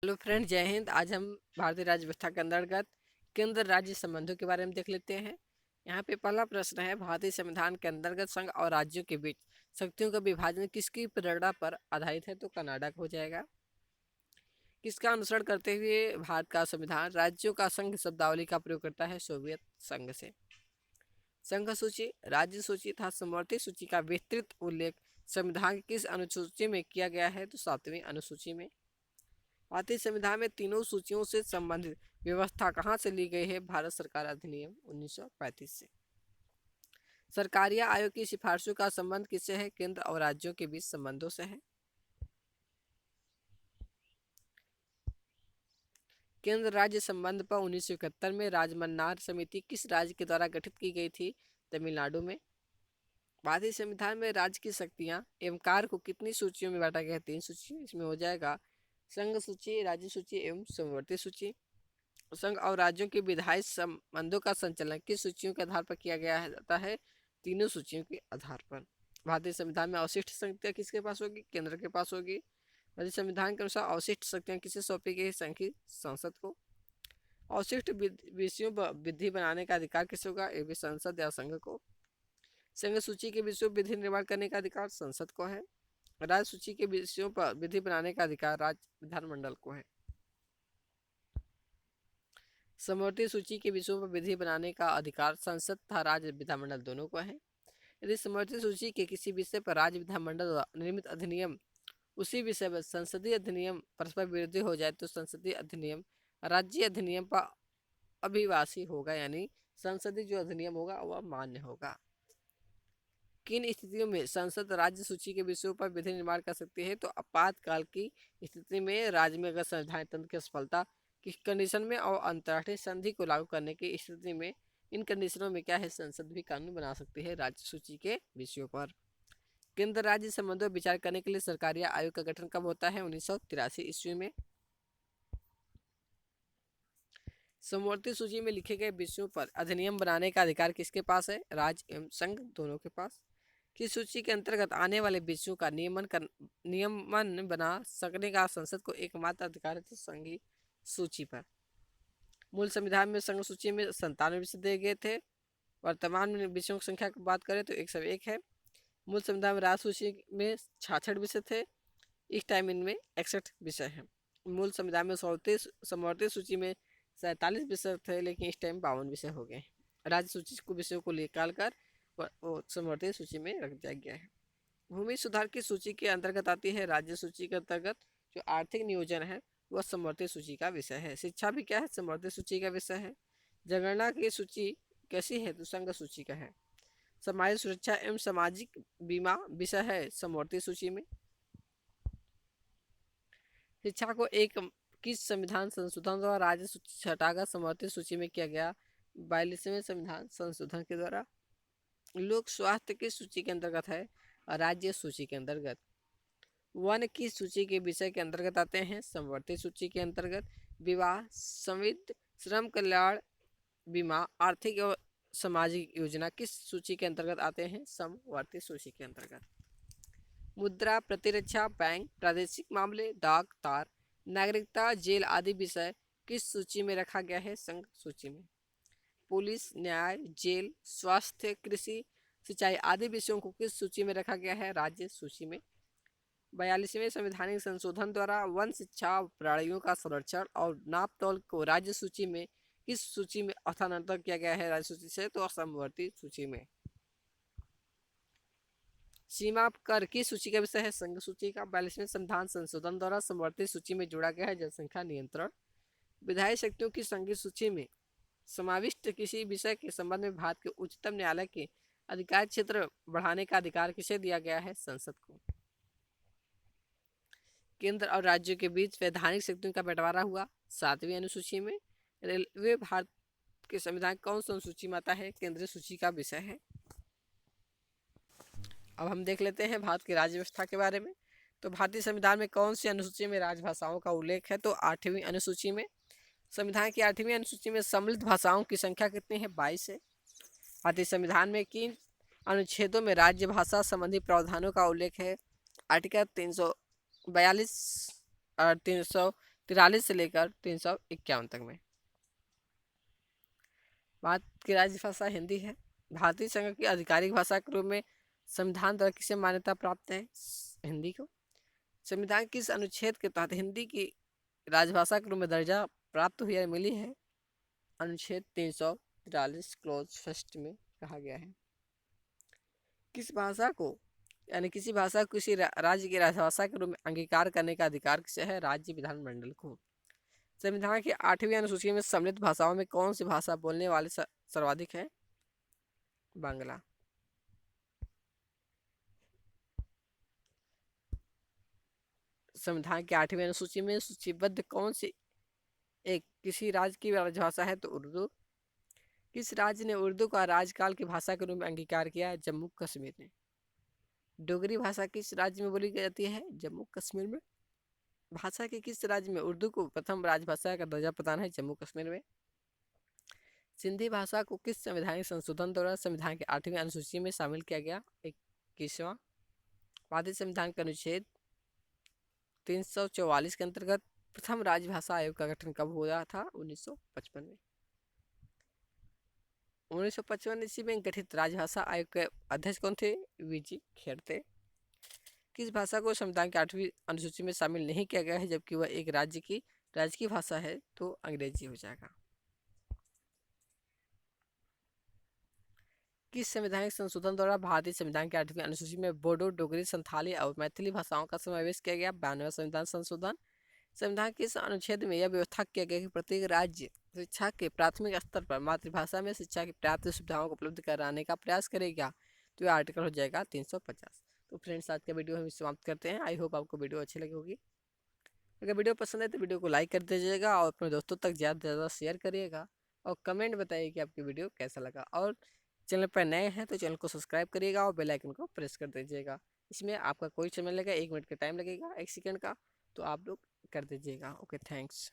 Hello friend, जय हिंद। आज हम भारतीय राज्य व्यवस्था के अंतर्गत केंद्र राज्य संबंधों के बारे में देख लेते हैं। यहाँ पे पहला प्रश्न है, भारतीय संविधान के अंतर्गत संघ और राज्यों के बीच शक्तियों का विभाजन किसकी प्रेरणा पर आधारित है? तो कनाडा का हो जाएगा। किसका अनुसरण करते हुए भारत का संविधान राज्यों का संघ शब्दावली का प्रयोग करता है? सोवियत संघ से। संघ सूची, राज्य सूची तथा समवर्ती सूची का विस्तृत उल्लेख संविधान की किस अनुसूची में किया गया है? तो 7वीं अनुसूची में। भारतीय संविधान में तीनों सूचियों से संबंधित व्यवस्था कहाँ से ली गई है? भारत सरकार अधिनियम 1935 से। सरकारिया आयोग की सिफारिशों का संबंध किससे है? केंद्र और राज्यों के बीच संबंधों से है। केंद्र राज्य संबंध पर 1971 में राजमन्नार समिति किस राज्य के द्वारा गठित की गई थी? तमिलनाडु में। भारतीय संविधान में राज्य की शक्तियां एवं कार्य को कितनी सूचियों में बांटा गया है? 3 सूची। इसमें हो जाएगा संघ सूची, राज्य सूची एवं समवर्ती सूची। संघ और राज्यों के विधायी संबंधों का संचालन किस सूचियों के आधार पर किया गया जाता है? तीनों सूचियों के आधार पर। भारतीय संविधान में अवशिष्ट शक्तियां किसके पास होगी? केंद्र के पास होगी। भारतीय संविधान के अनुसार अवशिष्ट शक्तियां किसे सौंपी गई? संघीय संसद को। अवशिष्ट विषयों पर विधि बनाने का अधिकार किसे होगा? ये भी संसद या संघ को। संघ सूची के विषयों विधि निर्माण करने का अधिकार संसद को है। राज्य सूची के विषयों पर विधि बनाने का अधिकार राज्य विधानमंडल को है। समवर्ती सूची के विषयों पर विधि बनाने का अधिकार संसद तथा राज्य विधानमंडल दोनों को है। यदि समवर्ती सूची के किसी विषय पर राज्य विधानमंडल द्वारा निर्मित अधिनियम उसी विषय पर संसदीय अधिनियम परस्पर विरोधी हो जाए तो संसदीय अधिनियम राज्य अधिनियम पर अभिवासी होगा, यानी संसदीय जो अधिनियम होगा वह मान्य होगा। किन स्थितियों में संसद राज्य सूची के विषयों पर विधि निर्माण कर सकती है? तो आपातकाल की स्थिति में, राज्य में अगर संवैधानिक तंत्र की असफलता की कंडीशन में और अंतर्राष्ट्रीय संधि को लागू करने की स्थिति में, इन कंडीशनों में क्या है, संसद भी कानून बना सकती है राज्य सूची के विषयों पर। केंद्र राज्य संबंधों पर विचार करने के लिए सरकारी आयोग का गठन कब होता है? 1983 ईस्वी में। समवर्ती सूची में लिखे गए विषयों पर अधिनियम बनाने का अधिकार किसके पास है? राज्य एवं संघ दोनों के पास। किस सूची के अंतर्गत आने वाले विषयों का नियमन बना सकने का संसद को एकमात्र अधिकार है? तो संघीय सूची पर। मूल संविधान में संघ सूची में 97 विषय दिए गए थे। वर्तमान में विषयों की संख्या की बात करें तो 101 है। मूल संविधान में राज्य सूची में 66 विषय थे। इस टाइम इनमें 61 विषय हैं। मूल संविधान में समवर्ती सूची में 47 विषय थे, लेकिन इस टाइम 52 विषय हो गए। राज्य सूची को विषयों को निकाल कर समवर्ती सूची में रख दिया गया है। भूमि सुधार की सूची के अंतर्गत आती है। राज्य सूची के अंतर्गत जो आर्थिक नियोजन है वह समवर्ती सूची का विषय है। शिक्षा भी क्या है? समवर्ती सूची का विषय है। जनगणना की सूची कैसी है? तो संघ सूची का है। सामाजिक सुरक्षा एवं सामाजिक बीमा विषय है समवर्ती सूची में। शिक्षा को एक किस संविधान संशोधन द्वारा राज्य सूची हटाकर समवर्ती सूची में किया गया? 42वें संविधान संशोधन के द्वारा। लोक स्वास्थ्य की सूची के अंतर्गत है और राज्य सूची के अंतर्गत। वन की सूची के विषय के अंतर्गत आते हैं समवर्ती सूची के अंतर्गत। विवाह, संविध, श्रम कल्याण, बीमा, आर्थिक एवं सामाजिक योजना किस सूची के अंतर्गत आते हैं? समवर्ती सूची के अंतर्गत। मुद्रा, प्रतिरक्षा, बैंक, प्रादेशिक मामले, डाक, तार, नागरिकता, जेल आदि विषय किस सूची में रखा गया है? संघ सूची में। पुलिस, न्याय, जेल, स्वास्थ्य, कृषि, सिंचाई आदि विषयों को किस सूची में रखा गया है? राज्य सूची में। 42वें संवैधानिक संशोधन द्वारा वन, शिक्षा, प्राणियों का संरक्षण और नाप तौल को राज्य सूची में किस सूची में स्थानांतरित किया गया है? राज्य सूची से तो समवर्ती सूची में। सीमा कर की सूची का विषय है संघ सूची का। 42वें संविधान संशोधन द्वारा समवर्ती सूची में जोड़ा गया है जनसंख्या नियंत्रण। विधायी शक्तियों की संघीय सूची में समाविष्ट किसी विषय के संबंध में भारत के उच्चतम न्यायालय के अधिकार क्षेत्र बढ़ाने का अधिकार किसे दिया गया है? संसद को। केंद्र और राज्यों के बीच वैधानिक शक्तियों का बंटवारा हुआ 7वीं अनुसूची में। रेलवे भारत के संविधान कौन सी अनुसूची में आता है? केंद्रीय सूची का विषय है। अब हम देख लेते हैं भारत की राज्य व्यवस्था के बारे में। तो भारतीय संविधान में कौन सी अनुसूची में राजभाषाओं का उल्लेख है? तो 8वीं अनुसूची में। संविधान की 8वीं अनुसूची में सम्मिलित भाषाओं की संख्या कितनी है? 22 है। भारतीय संविधान में किन अनुच्छेदों में राज्य भाषा संबंधी प्रावधानों का उल्लेख है? आर्टिकल 342 और 300 43 से लेकर 351 तक में। भारत की राजभाषा हिंदी है। भारतीय संघ की आधिकारिक भाषा के रूप में संविधान द्वारा किसे मान्यता प्राप्त है? हिंदी को। संविधान किस अनुच्छेद के तहत हिंदी की राजभाषा के रूप में दर्जा प्राप्त हुई है, मिली है? अनुच्छेद 343 क्लोज फर्स्ट में कहा गया है। किस भाषा को यानी किसी भाषा को किसी राज्य की राजभाषा के रूप में अंगीकार करने का अधिकार किसे है? राज्य विधानमंडल को। संविधान की 8वीं अनुसूची में सम्मिलित भाषाओं में कौन सी भाषा बोलने वाले सर्वाधिक है? बांग्ला। संविधान की 8वीं अनुसूची में सूचीबद्ध कौन सी एक किसी राज्य की राजभाषा है? तो उर्दू। किस राज्य ने उर्दू का राजकाल की भाषा के रूप में अंगीकार किया? जम्मू कश्मीर ने। डोगरी भाषा किस राज्य में बोली जाती है? जम्मू कश्मीर में। भाषा के किस राज्य में उर्दू को प्रथम राजभाषा का दर्जा प्रदान है? जम्मू कश्मीर में। सिंधी भाषा को किस संवैधानिक संशोधन द्वारा संविधान की 8वीं अनुसूची में शामिल किया गया? 21वां। भारतीय संविधान के अनुच्छेद 344 के अंतर्गत प्रथम राजभाषा आयोग का गठन कब हुआ था? 1955 में। 1955 ईस्वी में गठित राजभाषा आयोग के अध्यक्ष कौन थे? वीजी खेर थे। किस भाषा को संविधान की 8वीं अनुसूची में शामिल नहीं किया गया है जबकि वह एक राज्य की भाषा है? तो अंग्रेजी हो जाएगा। किस संवैधानिक संशोधन द्वारा भारतीय संविधान की 8वीं अनुसूची में बोडो, डोगरी, संथाली और मैथिली भाषाओं का समावेश किया गया? 92वां संविधान संशोधन। संविधान के इस अनुच्छेद में यह व्यवस्था किया गया कि प्रत्येक राज्य शिक्षा के प्राथमिक स्तर पर मातृभाषा में शिक्षा की पर्याप्त सुविधाओं को उपलब्ध कराने का प्रयास करेगा। तो यह आर्टिकल हो जाएगा 350। तो फ्रेंड्स, आज का वीडियो हम समाप्त करते हैं। आई होप आपको वीडियो अच्छी लगी होगी। अगर वीडियो पसंद है तो वीडियो को लाइक कर दीजिएगा और अपने दोस्तों तक ज़्यादा से ज़्यादा शेयर करिएगा और कमेंट बताइए कि आपकी वीडियो कैसा लगा। और चैनल पर नए हैं तो चैनल को सब्सक्राइब करिएगा और बेल आइकन को प्रेस कर दीजिएगा। इसमें आपका कोई समय लगेगा, 1 मिनट का टाइम लगेगा, 1 सेकंड का, तो आप लोग कर दीजिएगा। Okay, thanks.